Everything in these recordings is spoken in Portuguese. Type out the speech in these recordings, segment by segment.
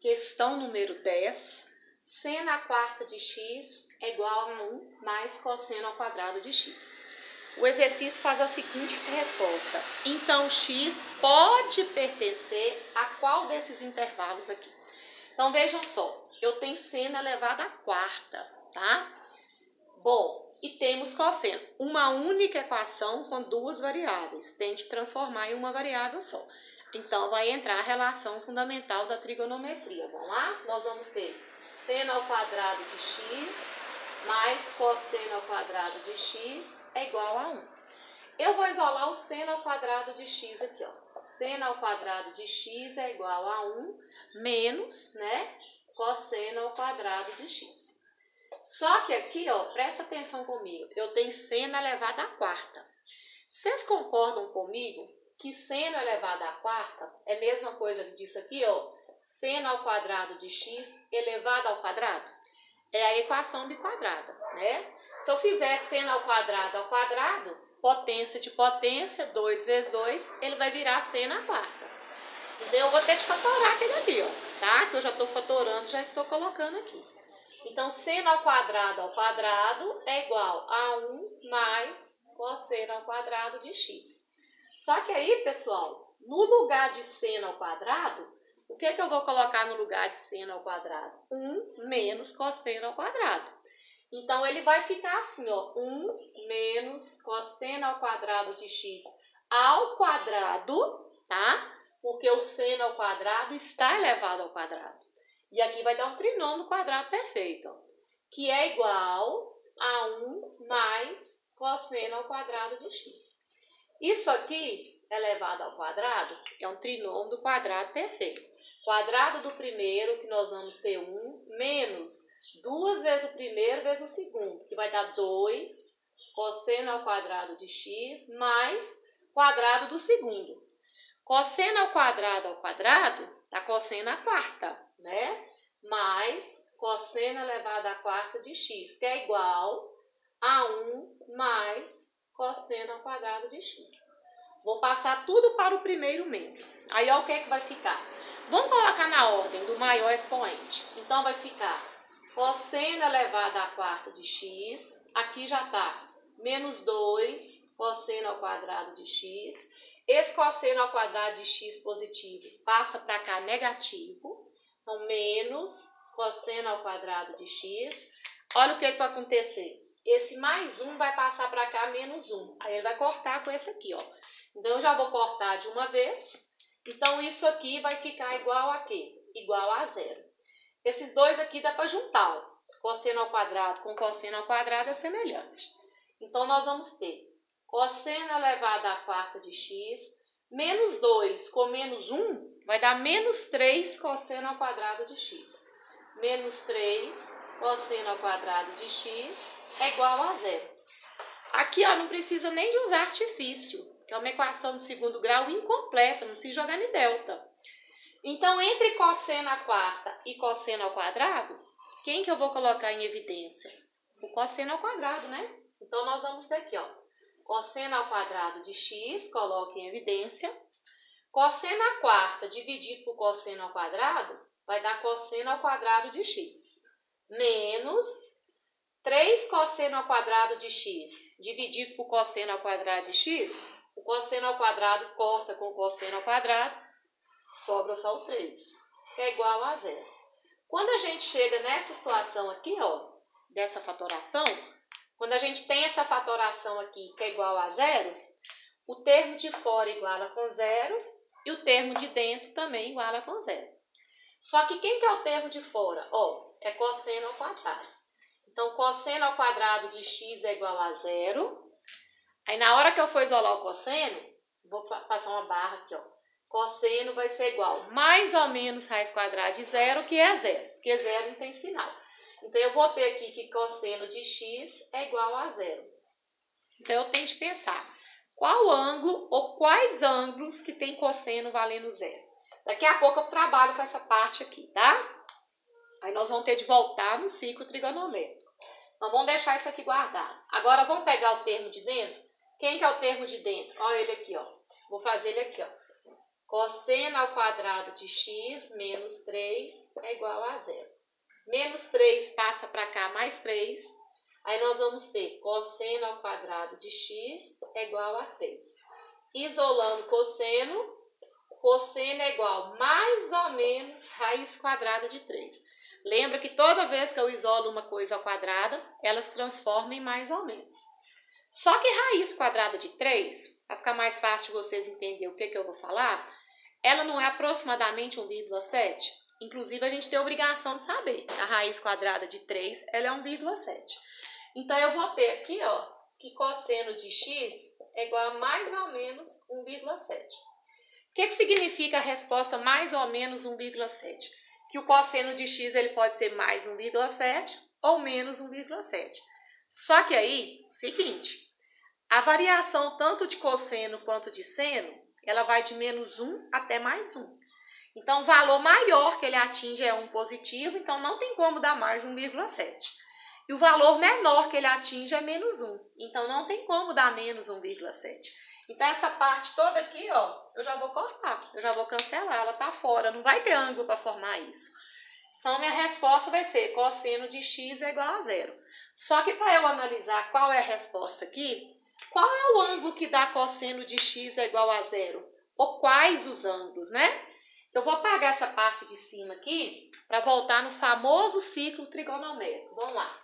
Questão número 10. Seno à quarta de x é igual a 1 mais cosseno ao quadrado de x. O exercício faz a seguinte resposta. Então, x pode pertencer a qual desses intervalos aqui? Então, vejam só. Eu tenho seno elevado à quarta, tá? Bom, e temos cosseno. Uma única equação com duas variáveis. Tem de transformar em uma variável só. Então, vai entrar a relação fundamental da trigonometria. Vamos lá? Nós vamos ter seno ao quadrado de x mais cosseno ao quadrado de x é igual a 1. Eu vou isolar o seno ao quadrado de x aqui, ó. Seno ao quadrado de x é igual a 1 menos, cosseno ao quadrado de x. Só que aqui, ó, presta atenção comigo, eu tenho seno elevado à quarta. Vocês concordam comigo que seno elevado à quarta é a mesma coisa disso aqui, ó, seno ao quadrado de x elevado ao quadrado? É a equação biquadrada, né? Se eu fizer seno ao quadrado, potência de potência, 2 vezes 2, ele vai virar seno à quarta. Então, eu vou ter de fatorar aquele ali, ó, tá? Que eu já estou fatorando, já estou colocando aqui. Então, seno ao quadrado é igual a 1 mais cosseno ao quadrado de x. Só que aí, pessoal, no lugar de seno ao quadrado, o que eu vou colocar no lugar de seno ao quadrado? 1 menos cosseno ao quadrado. Então, ele vai ficar assim, ó, 1 menos cosseno ao quadrado de x ao quadrado, tá? Porque o seno ao quadrado está elevado ao quadrado. E aqui vai dar um trinômio quadrado perfeito, ó, que é igual a 1 mais cosseno ao quadrado de x. Isso aqui, elevado ao quadrado, é um trinômio do quadrado perfeito. Quadrado do primeiro, que nós vamos ter 1, menos 2 vezes o primeiro vezes o segundo, que vai dar 2 cosseno ao quadrado de x, mais quadrado do segundo. Cosseno ao quadrado, tá cosseno à quarta, né? Mais cosseno elevado à quarta de x, que é igual a 1 mais cosseno ao quadrado de x. Vou passar tudo para o primeiro membro. Aí, ó, o que é que vai ficar? Vamos colocar na ordem do maior expoente. Então, vai ficar cosseno elevado à quarta de x. Aqui já está menos 2 cosseno ao quadrado de x. Esse cosseno ao quadrado de x positivo passa para cá negativo. Então, menos cosseno ao quadrado de x. Olha o que vai acontecer. Esse mais 1 vai passar para cá menos 1. Aí ele vai cortar com esse aqui, ó. Então, eu já vou cortar de uma vez. Então, isso aqui vai ficar igual a quê? Igual a 0. Esses dois aqui dá para juntar, ó. Cosseno ao quadrado com cosseno ao quadrado é semelhante. Então, nós vamos ter cosseno elevado à quarta de x, menos 2 com menos 1 vai dar menos 3 cosseno ao quadrado de x. Menos 3 cosseno ao quadrado de x é igual a 0. Aqui, ó, não precisa nem de usar artifício, que é uma equação de segundo grau incompleta, não precisa jogar em delta. Então, entre cosseno à quarta e cosseno ao quadrado, quem que eu vou colocar em evidência? O cosseno ao quadrado, né? Então, nós vamos ter aqui, ó, cosseno ao quadrado de x, coloque em evidência. Cosseno à quarta dividido por cosseno ao quadrado vai dar cosseno ao quadrado de x. Menos 3 cosseno ao quadrado de x dividido por cosseno ao quadrado de x. O cosseno ao quadrado corta com o cosseno ao quadrado, sobra só o 3, que é igual a 0. Quando a gente chega nessa situação aqui, ó, dessa fatoração, quando a gente tem essa fatoração aqui, que é igual a 0, o termo de fora iguala com 0 e o termo de dentro também iguala com 0. Só que quem que é o termo de fora? Ó, é cosseno ao quadrado. Então, cosseno ao quadrado de x é igual a 0. Aí, na hora que eu for isolar o cosseno, vou passar uma barra aqui, ó. Cosseno vai ser igual mais ou menos raiz quadrada de 0, que é 0, porque 0 não tem sinal. Então, eu vou ter aqui que cosseno de x é igual a 0. Então, eu tenho de pensar qual ângulo ou quais ângulos que tem cosseno valendo 0. Daqui a pouco eu trabalho com essa parte aqui, tá? Aí, nós vamos ter de voltar no ciclo trigonométrico. Então, vamos deixar isso aqui guardado. Agora, vamos pegar o termo de dentro? Quem que é o termo de dentro? Olha ele aqui, ó. Vou fazer ele aqui, ó. Cosseno ao quadrado de x menos 3 é igual a zero. Menos 3 passa para cá, mais 3. Aí nós vamos ter cosseno ao quadrado de x é igual a 3. Isolando cosseno, cosseno é igual mais ou menos raiz quadrada de 3. Lembra que toda vez que eu isolo uma coisa ao quadrado, ela se transforma em mais ou menos. Só que raiz quadrada de 3, para ficar mais fácil de vocês entenderem o que eu vou falar, ela não é aproximadamente 1,7? Inclusive, a gente tem a obrigação de saber. A raiz quadrada de 3, ela é 1,7. Então, eu vou ter aqui, ó, que cosseno de x é igual a mais ou menos 1,7. O que significa a resposta mais ou menos 1,7? Que o cosseno de x ele pode ser mais 1,7 ou menos 1,7. Só que aí, seguinte, a variação tanto de cosseno quanto de seno, ela vai de menos 1 até mais 1. Então, o valor maior que ele atinge é 1 positivo, então não tem como dar mais 1,7. E o valor menor que ele atinge é menos 1, então não tem como dar menos 1,7. Então, essa parte toda aqui, ó, eu já vou cortar, eu já vou cancelar, ela tá fora, não vai ter ângulo para formar isso. Então, minha resposta vai ser cosseno de x é igual a zero. Só que para eu analisar qual é a resposta aqui, qual é o ângulo que dá cosseno de x é igual a zero? Ou quais os ângulos, né? Eu vou apagar essa parte de cima aqui para voltar no famoso ciclo trigonométrico. Vamos lá.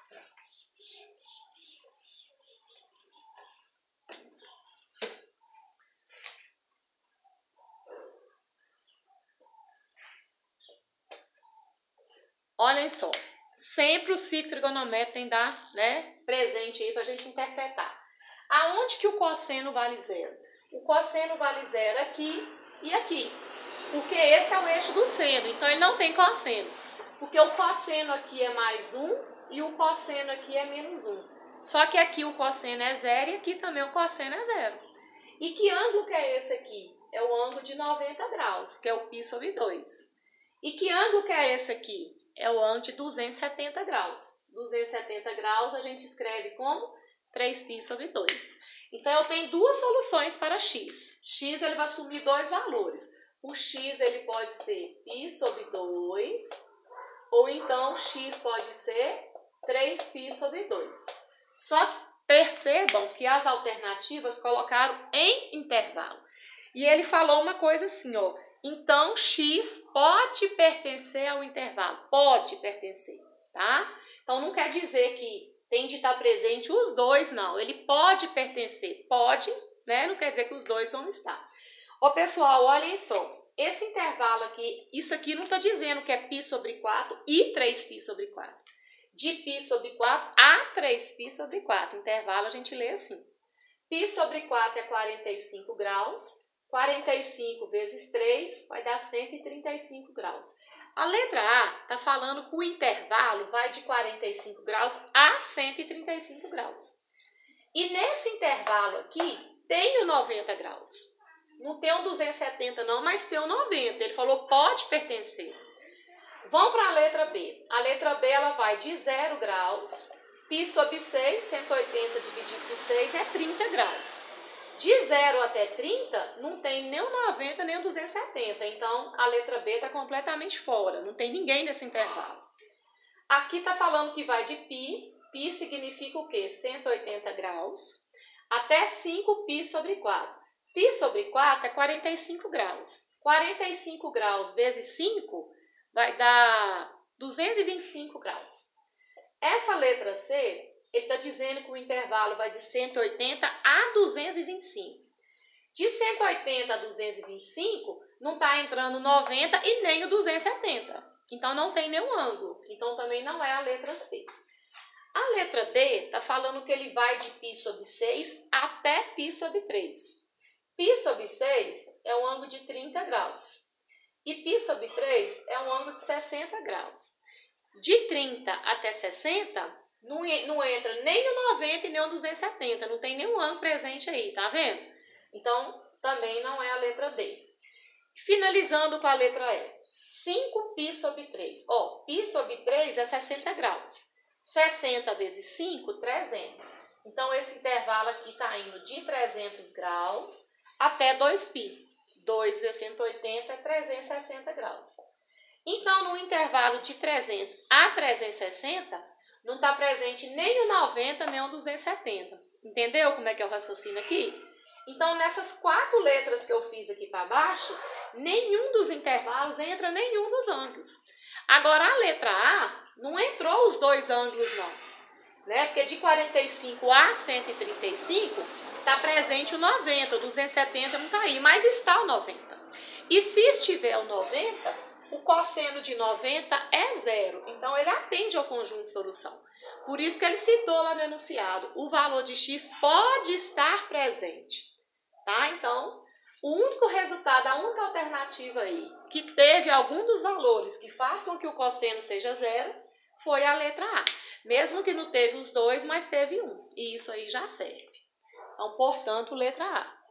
Olhem só, sempre o ciclo trigonométrico tem que dar, né, presente aí para a gente interpretar. Aonde que o cosseno vale zero? O cosseno vale zero aqui e aqui, porque esse é o eixo do seno, então ele não tem cosseno. Porque o cosseno aqui é mais 1 e o cosseno aqui é menos 1. Só que aqui o cosseno é zero e aqui também o cosseno é zero. E que ângulo que é esse aqui? É o ângulo de 90 graus, que é o π sobre 2. E que ângulo que é esse aqui? É o ângulo de 270 graus. 270 graus a gente escreve como 3π sobre 2. Então, eu tenho duas soluções para x. X ele vai assumir dois valores. O x ele pode ser π sobre 2, ou então x pode ser 3π sobre 2. Só que percebam que as alternativas colocaram em intervalo. E ele falou uma coisa assim, ó. Então, x pode pertencer ao intervalo. Pode pertencer, tá? Então, não quer dizer que tem de estar presente os dois, não. Ele pode pertencer. Pode, né? Não quer dizer que os dois vão estar. Ô, pessoal, olhem só. Esse intervalo aqui, isso aqui não está dizendo que é π sobre 4 e 3π sobre 4. De π sobre 4 a 3π sobre 4. Intervalo a gente lê assim. π sobre 4 é 45 graus. 45 vezes 3 vai dar 135 graus. A letra A está falando que o intervalo vai de 45 graus a 135 graus. E nesse intervalo aqui tem o 90 graus. Não tem o 270 não, mas tem o 90. Ele falou pode pertencer. Vamos para a letra B. A letra B ela vai de 0 graus. π sobre 6, 180 dividido por 6 é 30 graus. De 0 até 30, não tem nem o 90, nem o 270. Então, a letra B está completamente fora. Não tem ninguém nesse intervalo. Aqui está falando que vai de π. π significa o quê? 180 graus. Até 5π sobre 4. π sobre 4 é 45 graus. 45 graus vezes 5 vai dar 225 graus. Essa letra C... ele está dizendo que o intervalo vai de 180 a 225. De 180 a 225, não está entrando 90 e nem o 270. Então, não tem nenhum ângulo. Então, também não é a letra C. A letra D está falando que ele vai de π sobre 6 até π sobre 3. π sobre 6 é um ângulo de 30 graus. E π sobre 3 é um ângulo de 60 graus. De 30 até 60... não entra nem o 90 e nem o 270. Não tem nenhum ângulo presente aí, tá vendo? Então, também não é a letra D. Finalizando com a letra E. 5π sobre 3. Ó, π sobre 3 é 60 graus. 60 vezes 5, 300. Então, esse intervalo aqui está indo de 300 graus até 2π. 2 vezes 180 é 360 graus. Então, no intervalo de 300 a 360, não está presente nem o 90, nem o 270. Entendeu como é que é o raciocínio aqui? Então, nessas 4 letras que eu fiz aqui para baixo, nenhum dos intervalos entra nenhum dos ângulos. Agora, a letra A, não entrou os 2 ângulos, não. Né? Porque de 45 a 135, está presente o 90, o 270 não está aí, mas está o 90. E se estiver o 90, o cosseno de 90 é 0. Então, ele atende ao conjunto de solução. Por isso que ele citou lá no enunciado, o valor de x pode estar presente. Tá? Então, o único resultado, a única alternativa aí, que teve algum dos valores que faz com que o cosseno seja 0, foi a letra A. Mesmo que não teve os 2, mas teve 1. E isso aí já serve. Então, portanto, letra A.